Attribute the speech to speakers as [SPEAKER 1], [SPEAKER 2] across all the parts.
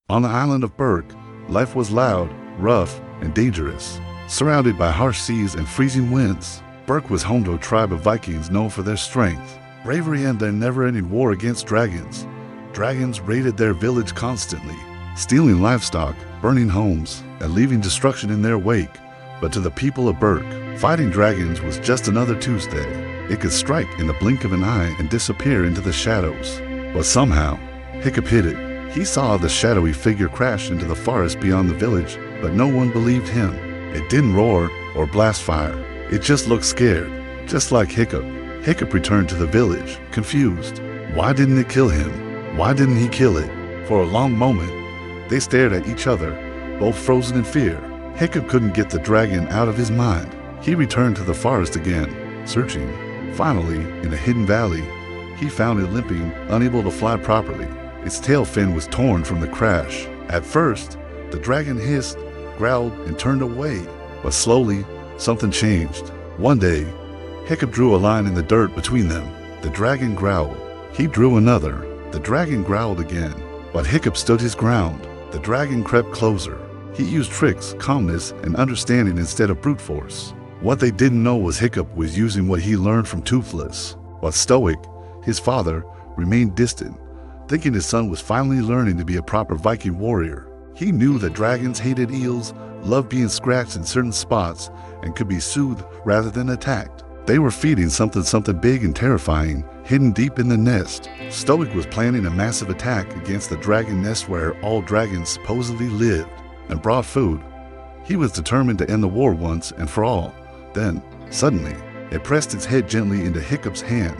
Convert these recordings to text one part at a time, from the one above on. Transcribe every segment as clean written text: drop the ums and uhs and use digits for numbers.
[SPEAKER 1] On the island of Berk, life was loud, rough, and dangerous. Surrounded by harsh seas and freezing winds, Berk was home to a tribe of Vikings known for their strength, bravery, and their never-ending war against dragons. Dragons raided their village constantly, stealing livestock, burning homes, and leaving destruction in their wake. But to the people of Berk, fighting dragons was just another Tuesday. It could strike in the blink of an eye and disappear into the shadows. But somehow, Hiccup hid it. He saw the shadowy figure crash into the forest beyond the village, but no one believed him. It didn't roar or blast fire. It just looked scared, just like Hiccup. Hiccup returned to the village, confused. Why didn't it kill him? Why didn't he kill it? For a long moment, they stared at each other, both frozen in fear. Hiccup couldn't get the dragon out of his mind. He returned to the forest again, searching. Finally, in a hidden valley, he found it limping, unable to fly properly. Its tail fin was torn from the crash. At first, the dragon hissed, growled, and turned away. But slowly, something changed. One day, Hiccup drew a line in the dirt between them. The dragon growled. He drew another. The dragon growled again. But Hiccup stood his ground. The dragon crept closer. He used tricks, calmness, and understanding instead of brute force. What they didn't know was Hiccup was using what he learned from Toothless. But Stoic, his father, remained distant, thinking his son was finally learning to be a proper Viking warrior. He knew that dragons hated eels, loved being scratched in certain spots, and could be soothed rather than attacked. They were feeding something big and terrifying, hidden deep in the nest. Stoic was planning a massive attack against the dragon nest where all dragons supposedly lived, and brought food. He was determined to end the war once and for all. Then, suddenly, it pressed its head gently into Hiccup's hand.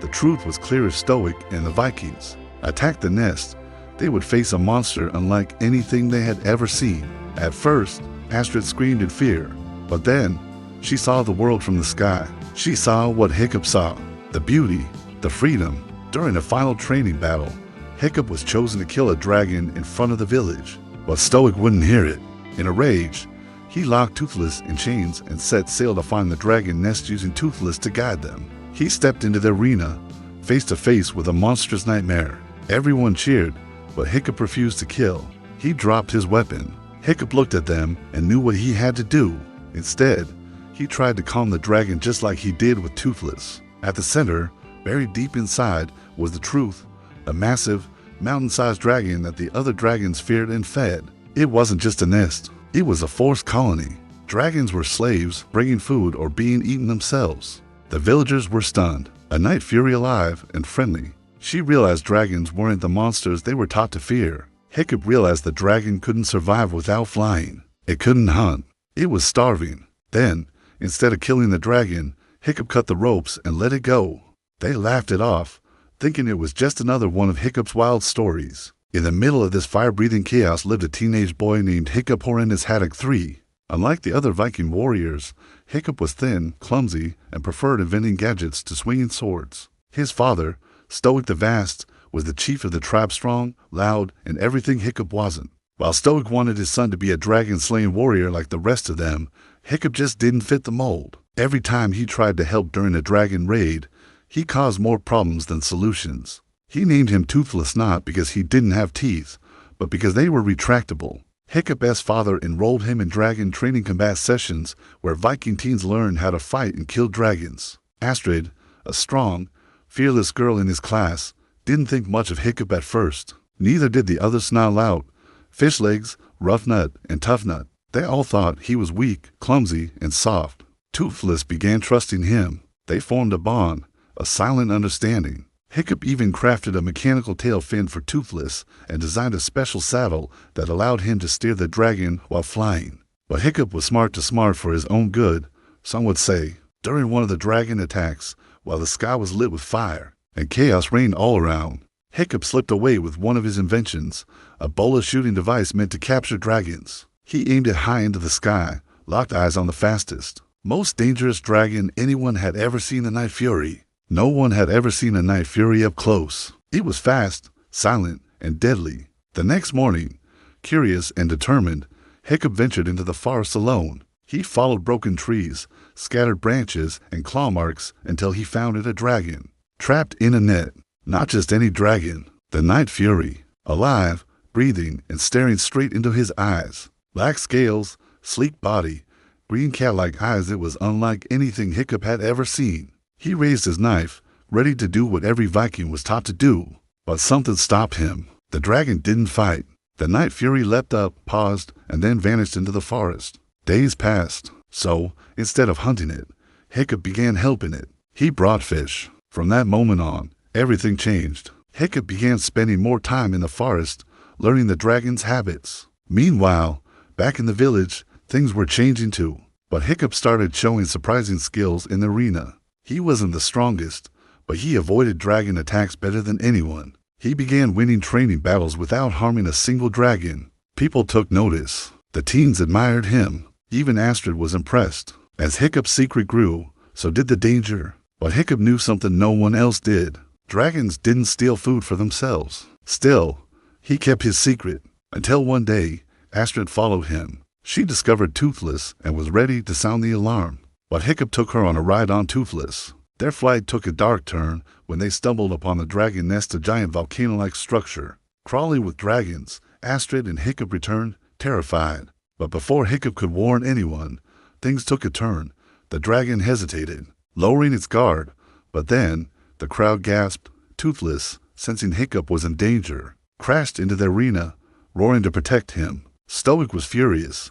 [SPEAKER 1] The truth was clear as Stoic and the Vikings attacked the nest. They would face a monster unlike anything they had ever seen. At first, Astrid screamed in fear, but then she saw the world from the sky. She saw what Hiccup saw, the beauty, the freedom. During a final training battle, Hiccup was chosen to kill a dragon in front of the village, but Stoic wouldn't hear it. In a rage, he locked Toothless in chains and set sail to find the dragon nest using Toothless to guide them. He stepped into the arena, face to face with a monstrous nightmare. Everyone cheered, but Hiccup refused to kill. He dropped his weapon. Hiccup looked at them and knew what he had to do. Instead, he tried to calm the dragon just like he did with Toothless. At the center, buried deep inside, was the truth, a massive, mountain-sized dragon that the other dragons feared and fed. It wasn't just a nest. It was a forced colony. Dragons were slaves, bringing food or being eaten themselves. The villagers were stunned. A night fury alive and friendly. She realized dragons weren't the monsters they were taught to fear. Hiccup realized the dragon couldn't survive without flying. It couldn't hunt. It was starving. Then, instead of killing the dragon, Hiccup cut the ropes and let it go. They laughed it off, thinking it was just another one of Hiccup's wild stories. In the middle of this fire-breathing chaos lived a teenage boy named Hiccup Horrendous Haddock III. Unlike the other Viking warriors, Hiccup was thin, clumsy, and preferred inventing gadgets to swinging swords. His father, Stoic the Vast, was the chief of the tribe, strong, loud, and everything Hiccup wasn't. While Stoic wanted his son to be a dragon-slaying warrior like the rest of them, Hiccup just didn't fit the mold. Every time he tried to help during a dragon raid, he caused more problems than solutions. He named him Toothless not because he didn't have teeth, but because they were retractable. Hiccup's father enrolled him in dragon training combat sessions where Viking teens learned how to fight and kill dragons. Astrid, a strong, fearless girl in his class, didn't think much of Hiccup at first. Neither did the other Snarlout, Fishlegs, Roughnut, and Toughnut. They all thought he was weak, clumsy, and soft. Toothless began trusting him. They formed a bond, a silent understanding. Hiccup even crafted a mechanical tail fin for Toothless and designed a special saddle that allowed him to steer the dragon while flying. But Hiccup was smart for his own good, some would say. During one of the dragon attacks, while the sky was lit with fire and chaos reigned all around, Hiccup slipped away with one of his inventions, a bola shooting device meant to capture dragons. He aimed it high into the sky, locked eyes on the fastest, most dangerous dragon anyone had ever seen, a Night Fury. No one had ever seen a Night Fury up close. It was fast, silent, and deadly. The next morning, curious and determined, Hiccup ventured into the forest alone. He followed broken trees, scattered branches, and claw marks until he found a dragon, trapped in a net. Not just any dragon, the Night Fury, alive, breathing and staring straight into his eyes. Black scales, sleek body, green cat-like eyes. It was unlike anything Hiccup had ever seen. He raised his knife, ready to do what every Viking was taught to do. But something stopped him. The dragon didn't fight. The night fury leapt up, paused, and then vanished into the forest. Days passed. So, instead of hunting it, Hiccup began helping it. He brought fish. From that moment on, everything changed. Hiccup began spending more time in the forest, learning the dragon's habits. Meanwhile, back in the village, things were changing too. But Hiccup started showing surprising skills in the arena. He wasn't the strongest, but he avoided dragon attacks better than anyone. He began winning training battles without harming a single dragon. People took notice. The teens admired him. Even Astrid was impressed. As Hiccup's secret grew, so did the danger. But Hiccup knew something no one else did. Dragons didn't steal food for themselves. Still, he kept his secret, until one day, Astrid followed him. She discovered Toothless and was ready to sound the alarm. But Hiccup took her on a ride on Toothless. Their flight took a dark turn when they stumbled upon the dragon nest, a giant volcano-like structure. Crawling with dragons, Astrid and Hiccup returned, terrified. But before Hiccup could warn anyone, things took a turn. The dragon hesitated, lowering its guard. But then, the crowd gasped. Toothless, sensing Hiccup was in danger, crashed into the arena, roaring to protect him. Stoic was furious.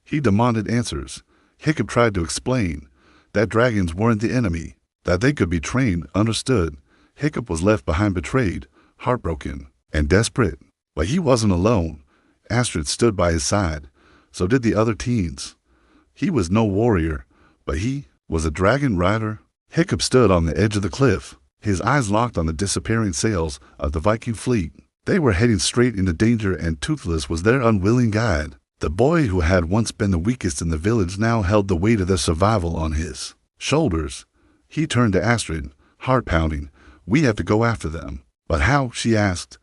[SPEAKER 1] He demanded answers. Hiccup tried to explain that dragons weren't the enemy, that they could be trained, understood. Hiccup was left behind, betrayed, heartbroken, and desperate. But he wasn't alone. Astrid stood by his side. So did the other teens. He was no warrior, but he was a dragon rider. Hiccup stood on the edge of the cliff, his eyes locked on the disappearing sails of the Viking fleet. They were heading straight into danger, and Toothless was their unwilling guide. The boy who had once been the weakest in the village now held the weight of their survival on his shoulders. He turned to Astrid, heart pounding. "We have to go after them." "But how?" she asked.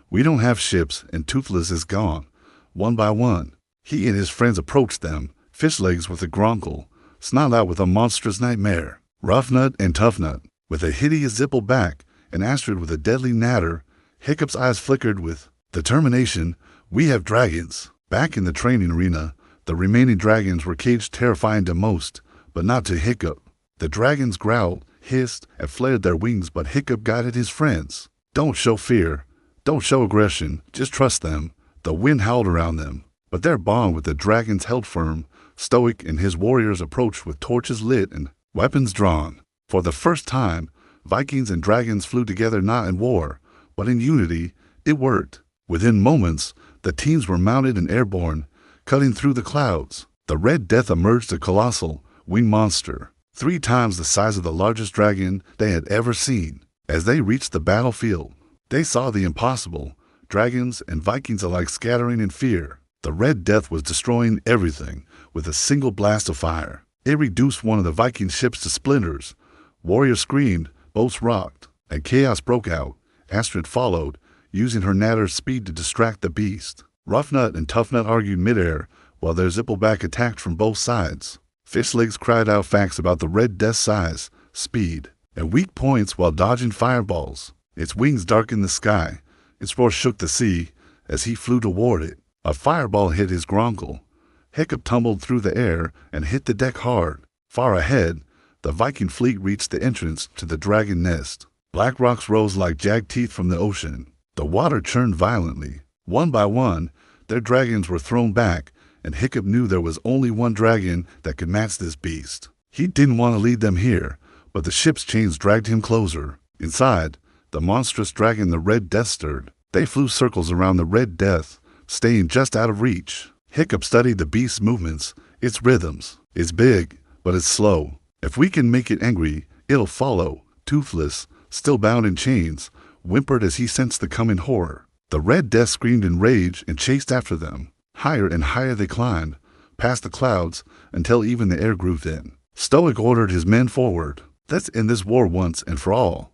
[SPEAKER 1] "We don't have ships, and Toothless is gone." One by one, he and his friends approached them, fish legs with a gronkle, snot out with a monstrous nightmare, rough nut and tough nut with a hideous zipple back, and Astrid with a deadly natter. Hiccup's eyes flickered with determination. "We have dragons." Back in the training arena, the remaining dragons were caged, terrifying to most, but not to Hiccup. The dragons growled, hissed, and flared their wings, but Hiccup guided his friends. "Don't show fear. Don't show aggression. Just trust them." The wind howled around them, but their bond with the dragons held firm. Stoic and his warriors approached with torches lit and weapons drawn. For the first time, Vikings and dragons flew together, not in war, but in unity. It worked. Within moments, the teams were mounted and airborne, cutting through the clouds. The Red Death emerged, a colossal, winged monster, 3 times the size of the largest dragon they had ever seen. As they reached the battlefield, they saw the impossible, dragons and Vikings alike scattering in fear. The Red Death was destroying everything with a single blast of fire. It reduced one of the Viking ships to splinters. Warriors screamed, boats rocked, and chaos broke out. Astrid followed, using her natter's speed to distract the beast. Rough Nut and Tough Nut argued midair, while their zippleback attacked from both sides. Fish Legs cried out facts about the Red Death's size, speed, and weak points while dodging fireballs. Its wings darkened the sky. Its roar shook the sea as he flew toward it. A fireball hit his gronkle. Hiccup tumbled through the air and hit the deck hard. Far ahead, the Viking fleet reached the entrance to the dragon nest. Black rocks rose like jagged teeth from the ocean. The water churned violently. One by one, their dragons were thrown back, and Hiccup knew there was only one dragon that could match this beast. He didn't want to lead them here, but the ship's chains dragged him closer. Inside, the monstrous dragon, the Red Death, stirred. They flew circles around the Red Death, staying just out of reach. Hiccup studied the beast's movements, its rhythms. "It's big, but it's slow. If we can make it angry, it'll follow." Toothless, still bound in chains, whimpered as he sensed the coming horror. The Red Death screamed in rage and chased after them. Higher and higher they climbed, past the clouds, until even the air grew thin. Stoic ordered his men forward. "Let's end this war once and for all."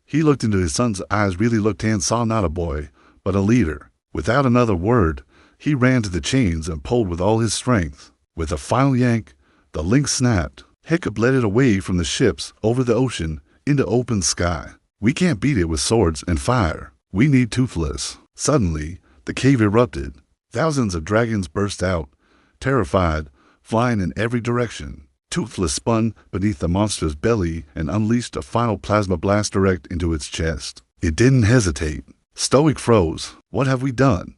[SPEAKER 1] He looked into his son's eyes, really looked and saw not a boy, but a leader. Without another word, he ran to the chains and pulled with all his strength. With a final yank, the link snapped. Hiccup led it away from the ships, over the ocean, into open sky. "We can't beat it with swords and fire. We need Toothless." Suddenly, The cave erupted. Thousands of dragons burst out, terrified, flying in every direction. Toothless spun beneath the monster's belly and unleashed a final plasma blast direct into its chest. It didn't hesitate. Stoic froze. What have we done?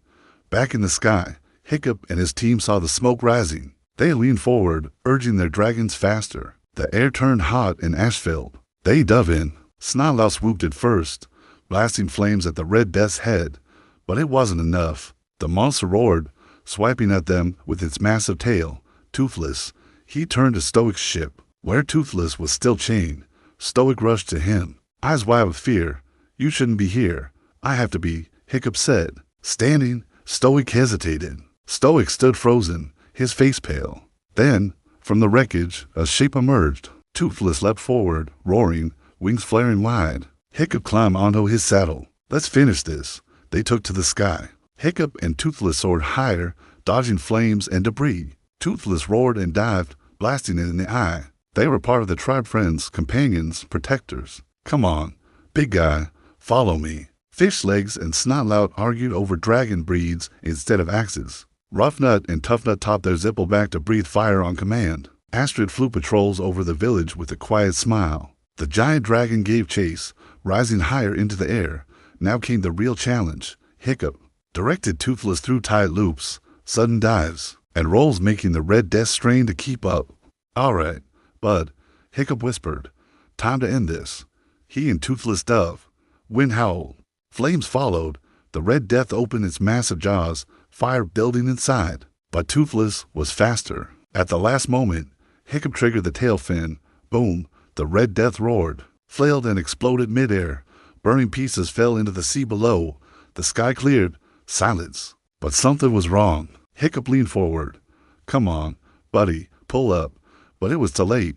[SPEAKER 1] Back in the sky, Hiccup and his team saw the smoke rising. They leaned forward, urging their dragons faster. The air turned hot and ash-filled. They dove in. Snotlout swooped it first, blasting flames at the Red Death's head. But it wasn't enough. The monster roared, swiping at them with its massive tail. Toothless, he turned to Stoic's ship. Where Toothless was still chained, Stoic rushed to him. Eyes wide with fear. You shouldn't be here. I have to be, Hiccup said. Standing, Stoic hesitated. Stoic stood frozen, his face pale. Then, from the wreckage, a shape emerged. Toothless leapt forward, roaring, wings flaring wide. Hiccup climbed onto his saddle. Let's finish this. They took to the sky. Hiccup and Toothless soared higher, dodging flames and debris. Toothless roared and dived, blasting it in the eye. They were part of the tribe friends, companions, protectors. Come on, big guy, follow me. Fish Legs and Snotlout argued over dragon breeds instead of axes. Roughnut and Toughnut topped their zipple back to breathe fire on command. Astrid flew patrols over the village with a quiet smile. The giant dragon gave chase, rising higher into the air. Now came the real challenge. Hiccup directed Toothless through tight loops, sudden dives, and rolls making the Red Death strain to keep up. All right, Bud, Hiccup whispered. Time to end this. He and Toothless dove. Wind howled. Flames followed. The Red Death opened its massive jaws, fire building inside. But Toothless was faster. At the last moment, Hiccup triggered the tail fin. Boom, the Red Death roared, flailed and exploded midair. Burning pieces fell into the sea below. The sky cleared. Silence. But something was wrong. Hiccup leaned forward. Come on, buddy, pull up. But it was too late.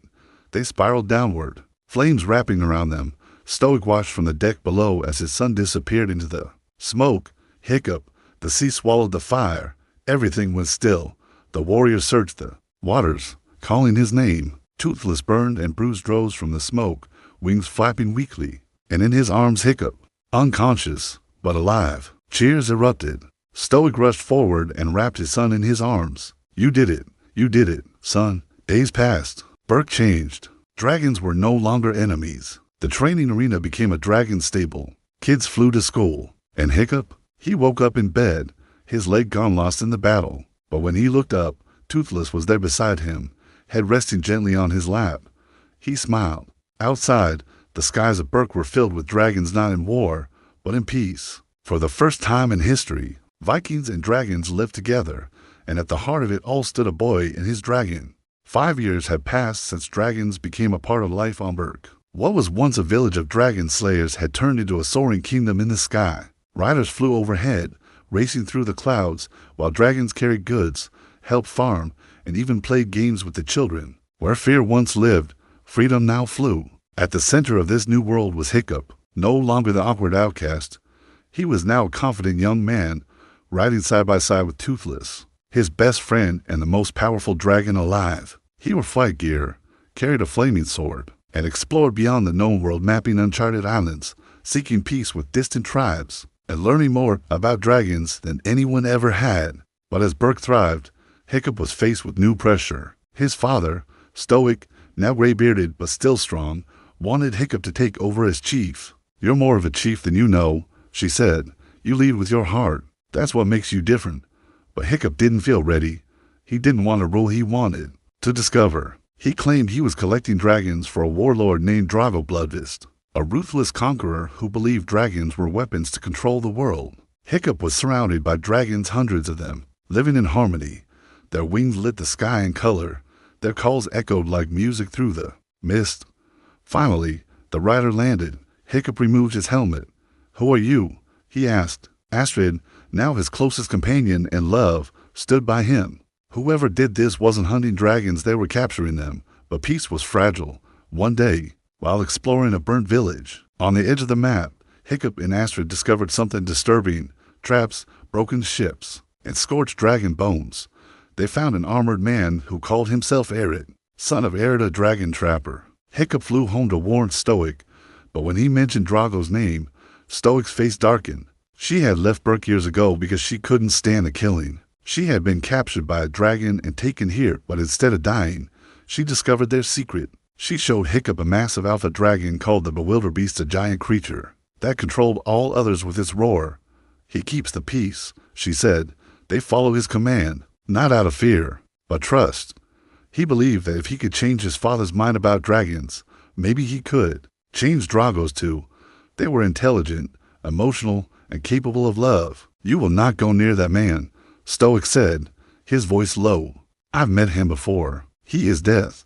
[SPEAKER 1] They spiraled downward, flames wrapping around them. Stoic watched from the deck below as his son disappeared into the smoke. Hiccup. The sea swallowed the fire. Everything went still. The warrior searched the waters, calling his name. Toothless burned and bruised rose from the smoke, wings flapping weakly. And in his arms Hiccup, unconscious, but alive. Cheers erupted. Stoic rushed forward and wrapped his son in his arms. You did it, son. Days passed. Berk changed. Dragons were no longer enemies. The training arena became a dragon stable. Kids flew to school. And Hiccup? He woke up in bed, his leg gone lost in the battle. But when he looked up, Toothless was there beside him, head resting gently on his lap. He smiled. Outside, the skies of Berk were filled with dragons not in war, but in peace. For the first time in history, Vikings and dragons lived together, and at the heart of it all stood a boy and his dragon. 5 years had passed since dragons became a part of life on Berk. What was once a village of dragon slayers had turned into a soaring kingdom in the sky. Riders flew overhead, racing through the clouds, while dragons carried goods, helped farm, and even played games with the children. Where fear once lived, freedom now flew. At the center of this new world was Hiccup, no longer the awkward outcast. He was now a confident young man, riding side by side with Toothless, his best friend and the most powerful dragon alive. He wore fight gear, carried a flaming sword, and explored beyond the known world, mapping uncharted islands, seeking peace with distant tribes, and learning more about dragons than anyone ever had. But as Berk thrived, Hiccup was faced with new pressure. His father, stoic, now gray-bearded but still strong, wanted Hiccup to take over as chief. You're more of a chief than you know, she said. You lead with your heart. That's what makes you different. But Hiccup didn't feel ready. He didn't want to rule, he wanted to discover. He claimed he was collecting dragons for a warlord named Drago Bloodfist, a ruthless conqueror who believed dragons were weapons to control the world. Hiccup was surrounded by dragons, hundreds of them, living in harmony. Their wings lit the sky in color. Their calls echoed like music through the mist. Finally, the rider landed. Hiccup removed his helmet. Who are you? He asked. Astrid, now his closest companion and love, stood by him. Whoever did this wasn't hunting dragons, they were capturing them. But peace was fragile. One day, while exploring a burnt village, on the edge of the map, Hiccup and Astrid discovered something disturbing. Traps, broken ships, and scorched dragon bones. They found an armored man who called himself Arid, son of Arid, a dragon trapper. Hiccup flew home to warn Stoic, but when he mentioned Drago's name, Stoic's face darkened. She had left Berk years ago because she couldn't stand the killing. She had been captured by a dragon and taken here, but instead of dying, she discovered their secret. She showed Hiccup a massive alpha dragon called the Bewilderbeast, a giant creature that controlled all others with its roar. He keeps the peace, she said. They follow his command, not out of fear, but trust. He believed that if he could change his father's mind about dragons, maybe he could change Drago's too. They were intelligent, emotional, and capable of love. You will not go near that man, Stoic said, his voice low. I've met him before. He is death.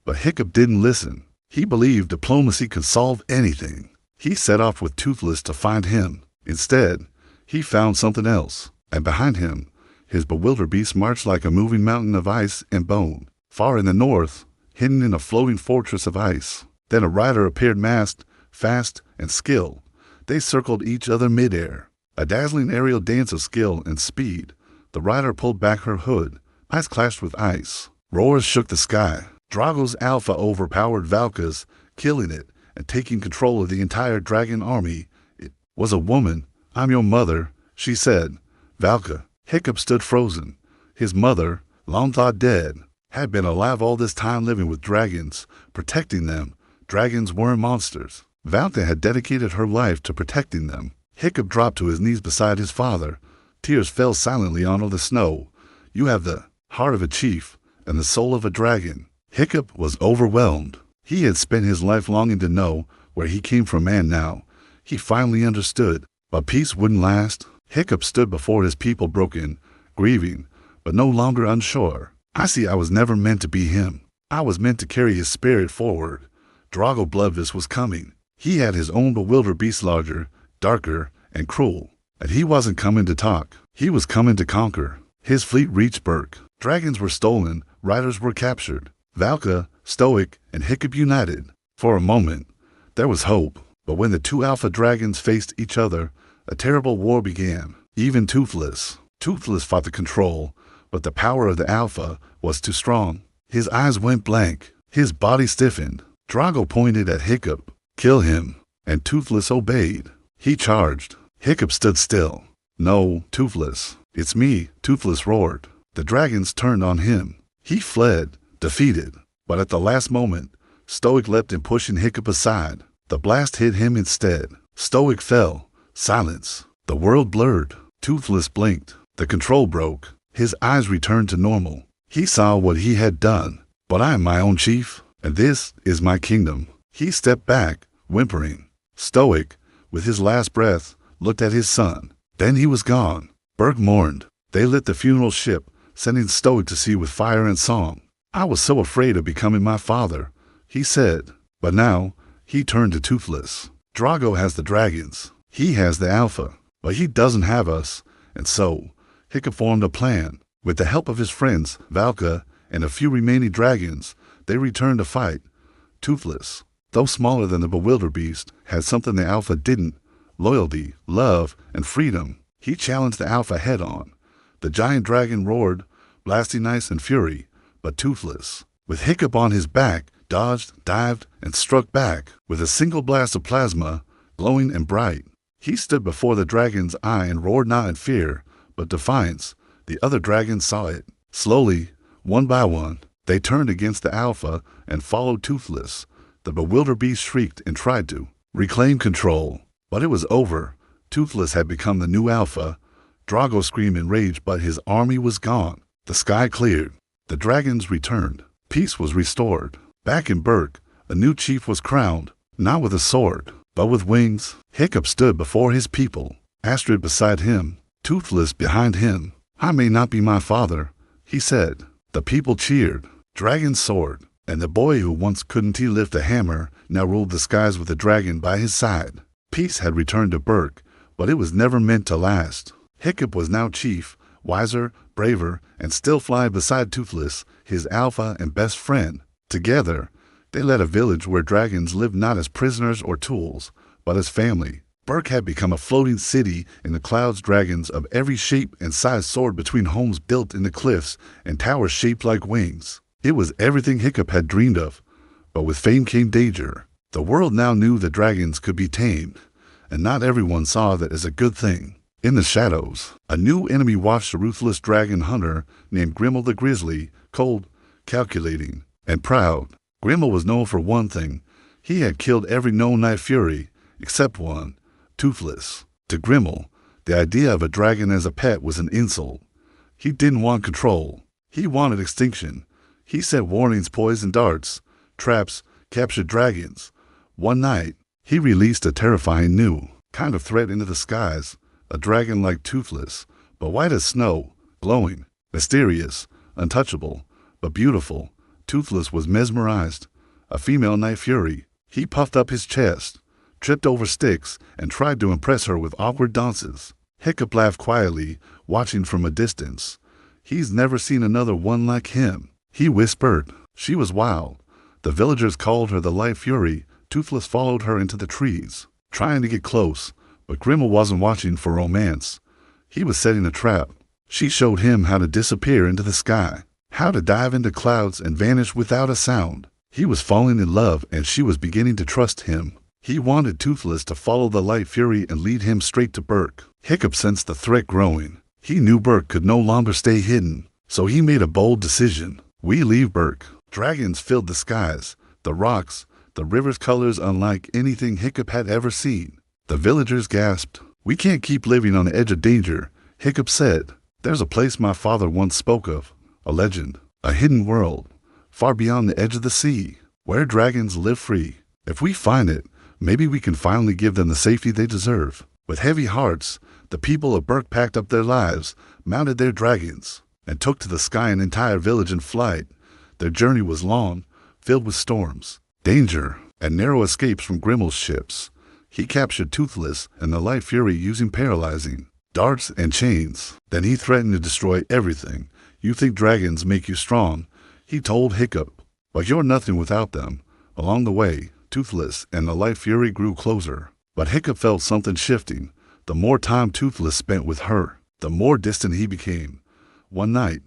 [SPEAKER 1] But Hiccup didn't listen. He believed diplomacy could solve anything. He set off with Toothless to find him. Instead, he found something else, and behind him, his Bewilderbeast marched like a moving mountain of ice and bone. Far in the north, hidden in a floating fortress of ice, then a rider appeared masked, fast, and skilled. They circled each other midair, a dazzling aerial dance of skill and speed. The rider pulled back her hood. Ice clashed with ice. Roars shook the sky. Drago's alpha overpowered Valka's, killing it and taking control of the entire dragon army. It was a woman. I'm your mother, she said. Valka. Hiccup stood frozen. His mother, long thought dead, had been alive all this time living with dragons, protecting them. Dragons weren't monsters. Valka had dedicated her life to protecting them. Hiccup dropped to his knees beside his father. Tears fell silently onto the snow. You have the heart of a chief and the soul of a dragon. Hiccup was overwhelmed. He had spent his life longing to know where he came from, and now he finally understood. But peace wouldn't last. Hiccup stood before his people, broken, grieving, but no longer unsure. I see I was never meant to be him. I was meant to carry his spirit forward. Drago Bloodfist was coming. He had his own Bewilderbeast, larger, darker, and cruel. And he wasn't coming to talk. He was coming to conquer. His fleet reached Berk. Dragons were stolen. Riders were captured. Valka, Stoic, and Hiccup united. For a moment, there was hope. But when the two alpha dragons faced each other, a terrible war began. Even Toothless fought the control, but the power of the alpha was too strong. His eyes went blank. His body stiffened. Drago pointed at Hiccup. Kill him. And Toothless obeyed. He charged. Hiccup stood still. No, Toothless. It's me, Toothless roared. The dragons turned on him. He fled, defeated. But at the last moment, Stoic leapt and pushing Hiccup aside. The blast hit him instead. Stoic fell. Silence. The world blurred. Toothless blinked. The control broke. His eyes returned to normal. He saw what he had done. But I am my own chief, and this is my kingdom. He stepped back, whimpering. Stoic, with his last breath, looked at his son. Then he was gone. Berk mourned. They lit the funeral ship, sending Stoic to sea with fire and song. I was so afraid of becoming my father, he said. But now, he turned to Toothless. Drago has the dragons. He has the alpha. But he doesn't have us. And so, Hiccup formed a plan. With the help of his friends, Valka, and a few remaining dragons, they returned to fight. Toothless, though smaller than the Bewilderbeast, had something the alpha didn't: loyalty, love, and freedom. He challenged the alpha head-on. The giant dragon roared, blasting ice and fury, but Toothless, with Hiccup on his back, dodged, dived, and struck back with a single blast of plasma, glowing and bright. He stood before the dragon's eye and roared not in fear, but defiance. The other dragons saw it. Slowly, one by one, they turned against the alpha and followed Toothless. The Bewilderbeast shrieked and tried to reclaim control, but it was over. Toothless had become the new alpha. Drago screamed in rage, but his army was gone. The sky cleared. The dragons returned. Peace was restored. Back in Berk, a new chief was crowned, not with a sword, but with wings. Hiccup stood before his people, Astrid beside him, Toothless behind him. I may not be my father, he said. The people cheered. Dragons soared, and the boy who once couldn't lift a hammer now ruled the skies with a dragon by his side. Peace had returned to Berk, but it was never meant to last. Hiccup was now chief, wiser, braver, and still flying beside Toothless, his alpha and best friend. Together, they led a village where dragons lived not as prisoners or tools, but as family. Berk had become a floating city in the clouds. Dragons of every shape and size soared between homes built in the cliffs and towers shaped like wings. It was everything Hiccup had dreamed of, but with fame came danger. The world now knew the dragons could be tamed. and not everyone saw that as a good thing. In the shadows, a new enemy watched a ruthless dragon hunter named Grimmel the Grizzly, cold, calculating, and proud. Grimmel was known for one thing. He had killed every known night fury, except one, Toothless. To Grimmel, the idea of a dragon as a pet was an insult. He didn't want control. He wanted extinction. He set warnings, poison darts, traps, captured dragons. One night, he released a terrifying new kind of threat into the skies, a dragon like Toothless, but white as snow, glowing, mysterious, untouchable, but beautiful. Toothless was mesmerized. A female night fury. He puffed up his chest, tripped over sticks, and tried to impress her with awkward dances. Hiccup laughed quietly, watching from a distance. He's never seen another one like him. He whispered. She was wild. The villagers called her the Light Fury. Toothless followed her into the trees, trying to get close, but Grimmel wasn't watching for romance. He was setting a trap. She showed him how to disappear into the sky, how to dive into clouds and vanish without a sound. He was falling in love, and she was beginning to trust him. He wanted Toothless to follow the Light Fury and lead him straight to Berk. Hiccup sensed the threat growing. He knew Berk could no longer stay hidden, so he made a bold decision. We leave Berk. Dragons filled the skies, the rocks, the river's colors unlike anything Hiccup had ever seen. The villagers gasped. We can't keep living on the edge of danger, Hiccup said. There's a place my father once spoke of, a legend, a hidden world, far beyond the edge of the sea, where dragons live free. If we find it, maybe we can finally give them the safety they deserve. With heavy hearts, the people of Berk packed up their lives, mounted their dragons, and took to the sky an entire village in flight. Their journey was long, filled with storms, danger, and narrow escapes from Grimmel's ships. He captured Toothless and the Light Fury using paralyzing darts and chains. Then he threatened to destroy everything. You think dragons make you strong, he told Hiccup, but you're nothing without them. Along the way, Toothless and the Light Fury grew closer, but Hiccup felt something shifting. The more time Toothless spent with her, the more distant he became. One night,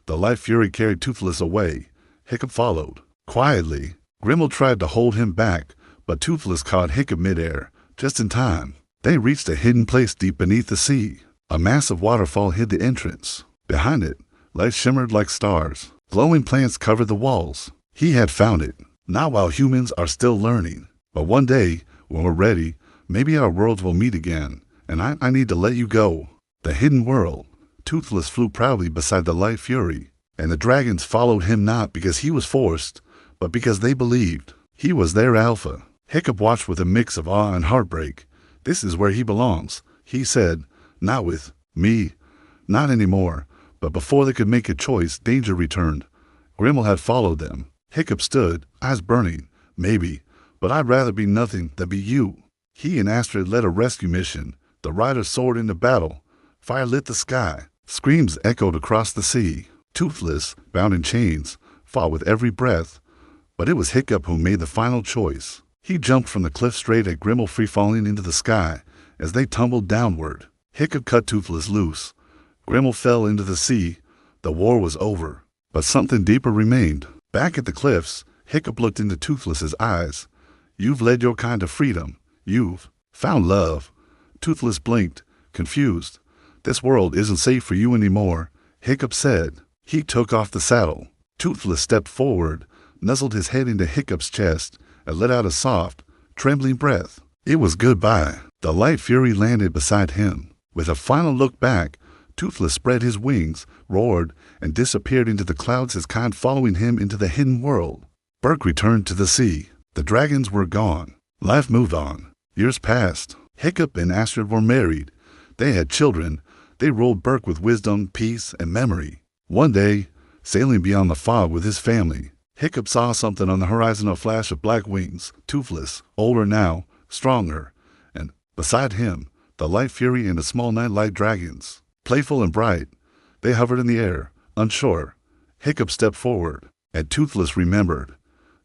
[SPEAKER 1] the Light Fury carried Toothless away. Hiccup followed. Quietly, Grimmel tried to hold him back, but Toothless caught Hiccup midair, just in time. They reached a hidden place deep beneath the sea. A massive waterfall hid the entrance. Behind it, lights shimmered like stars. Glowing plants covered the walls. He had found it, not while humans are still learning. But one day, when we're ready, maybe our worlds will meet again, and I need to let you go. The hidden world. Toothless flew proudly beside the Light Fury, and the dragons followed him not because he was forced, but because they believed. He was their alpha. Hiccup watched with a mix of awe and heartbreak. This is where he belongs, he said. Not with me. Not anymore. But before they could make a choice, danger returned. Grimmel had followed them. Hiccup stood, eyes burning. Maybe, but I'd rather be nothing than be you. He and Astrid led a rescue mission. The riders soared into battle. Fire lit the sky. Screams echoed across the sea. Toothless, bound in chains, fought with every breath. But it was Hiccup who made the final choice. He jumped from the cliff straight at Grimmel, free-falling into the sky. As they tumbled downward, Hiccup cut Toothless loose. Grimmel fell into the sea. The war was over, but something deeper remained. Back at the cliffs, Hiccup looked into Toothless's eyes. You've led your kind to freedom. You've found love. Toothless blinked, confused. This world isn't safe for you anymore, Hiccup said. He took off the saddle. Toothless stepped forward, nuzzled his head into Hiccup's chest, and let out a soft, trembling breath. It was goodbye. The Light Fury landed beside him. With a final look back, Toothless spread his wings, roared, and disappeared into the clouds, his kind following him into the hidden world. Berk returned to the sea. The dragons were gone. Life moved on. Years passed. Hiccup and Astrid were married. They had children. They ruled Berk with wisdom, peace, and memory. One day, sailing beyond the fog with his family, Hiccup saw something on the horizon, a flash of black wings. Toothless, older now, stronger, and beside him, the Light Fury and the small night-light dragons. Playful and bright, they hovered in the air, unsure. Hiccup stepped forward, and Toothless remembered.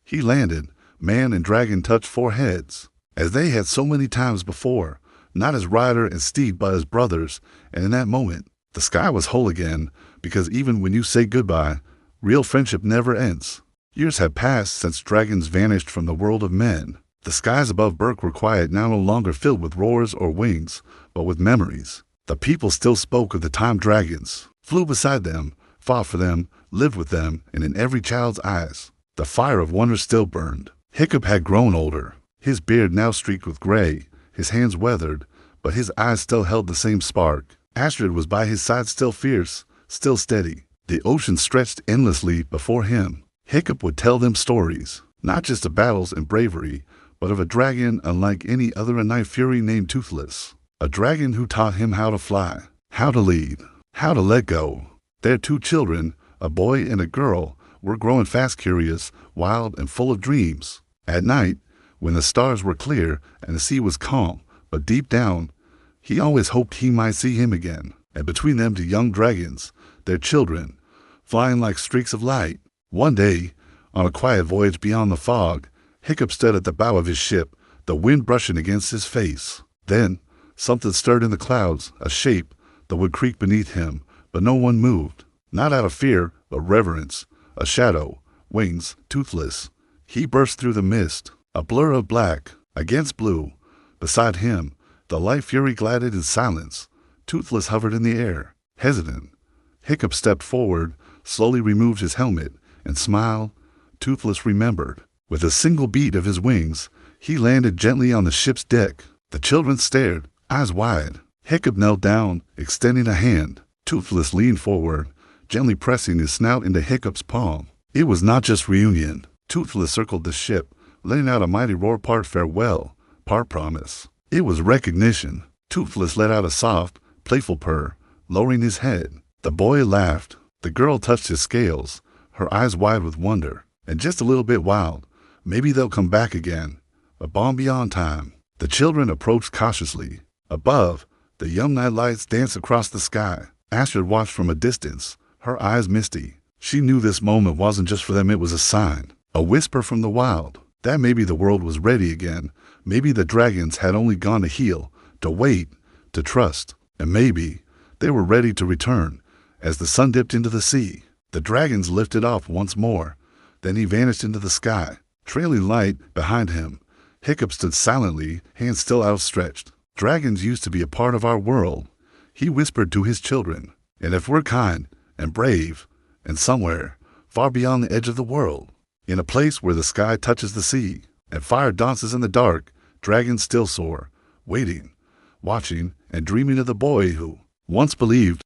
[SPEAKER 1] He landed. Man and dragon touched foreheads, as they had so many times before, not as rider and steed, but as brothers, and in that moment, the sky was whole again, because even when you say goodbye, real friendship never ends. Years have passed since dragons vanished from the world of men. The skies above Berk were quiet, now no longer filled with roars or wings, but with memories. The people still spoke of the time dragons, flew beside them, fought for them, lived with them, and in every child's eyes, the fire of wonder still burned. Hiccup had grown older, his beard now streaked with gray, his hands weathered, but his eyes still held the same spark. Astrid was by his side, still fierce, still steady. The ocean stretched endlessly before him. Hiccup would tell them stories, not just of battles and bravery, but of a dragon unlike any other night fury named Toothless. A dragon who taught him how to fly, how to lead, how to let go. Their 2 children, a boy and a girl, were growing fast, curious, wild, and full of dreams. At night, when the stars were clear and the sea was calm, but deep down, he always hoped he might see him again. And between them 2 young dragons, their children, flying like streaks of light. One day, on a quiet voyage beyond the fog, Hiccup stood at the bow of his ship, the wind brushing against his face. Then, something stirred in the clouds, a shape that would creak beneath him, but no one moved. Not out of fear, but reverence. A shadow, wings, toothless. He burst through the mist, a blur of black, against blue. Beside him, the light fury glided in silence. Toothless hovered in the air, hesitant. Hiccup stepped forward, slowly removed his helmet, and smiled. Toothless remembered. With a single beat of his wings, he landed gently on the ship's deck. The children stared, eyes wide. Hiccup knelt down, extending a hand. Toothless leaned forward, gently pressing his snout into Hiccup's palm. It was not just reunion. Toothless circled the ship, letting out a mighty roar, part farewell, part promise. It was recognition. Toothless let out a soft, playful purr, lowering his head. The boy laughed. The girl touched his scales, her eyes wide with wonder, and just a little bit wild. Maybe they'll come back again, a bond beyond time. The children approached cautiously. Above, the young night lights danced across the sky. Astrid watched from a distance, her eyes misty. She knew this moment wasn't just for them, it was a sign, a whisper from the wild, that maybe the world was ready again. Maybe the dragons had only gone to heal, to wait, to trust, and maybe they were ready to return. As the sun dipped into the sea, the dragons lifted off once more. Then he vanished into the sky, trailing light behind him. Hiccup stood silently, hands still outstretched. Dragons used to be a part of our world, he whispered to his children. And if we're kind and brave, and somewhere far beyond the edge of the world, in a place where the sky touches the sea and fire dances in the dark, dragons still soar, waiting, watching, and dreaming of the boy who once believed